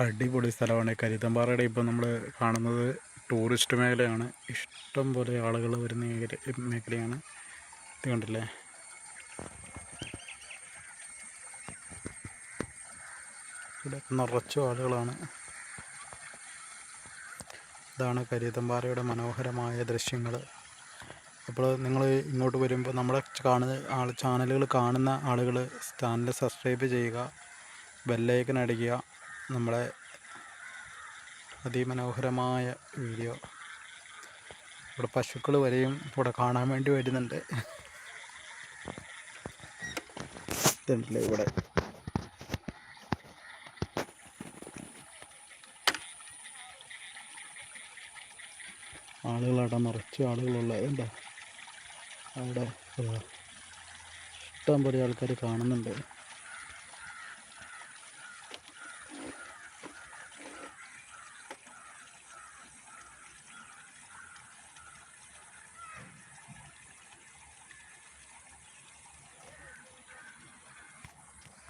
അടിപൊളി സ്ഥലമാണ് കരുതമ്പാറയുടെ. ഇപ്പോൾ നമ്മൾ കാണുന്നത് ടൂറിസ്റ്റ് മേഖലയാണ്. ഇഷ്ടം പോലെ ആളുകൾ വരുന്ന മേഖലയാണ്. ഇത് കണ്ടില്ലേ, ഇവിടെ നിറച്ചും ആളുകളാണ്. ഇതാണ് കരുതമ്പാറയുടെ മനോഹരമായ ദൃശ്യങ്ങൾ. അപ്പോൾ നിങ്ങൾ ഇങ്ങോട്ട് വരുമ്പോൾ നമ്മുടെ ചാനലുകൾ കാണുന്ന ആളുകൾ ചാനൽ സബ്സ്ക്രൈബ് ചെയ്യുക, ബെല്ലൈക്കൺ അടിക്കുക. നമ്മളെ അതിമനോഹരമായ വീഡിയോ. ഇവിടെ പശുക്കൾ വരെയും ഇവിടെ കാണാൻ വേണ്ടി വരുന്നുണ്ട്. ഇതുണ്ടല്ലേ ഇവിടെ ആളുകളവിടെ നിറച്ച് ആളുകളുള്ളത് എന്താ അവിടെ ഇഷ്ടം പോലെ ആൾക്കാർ കാണുന്നുണ്ട്.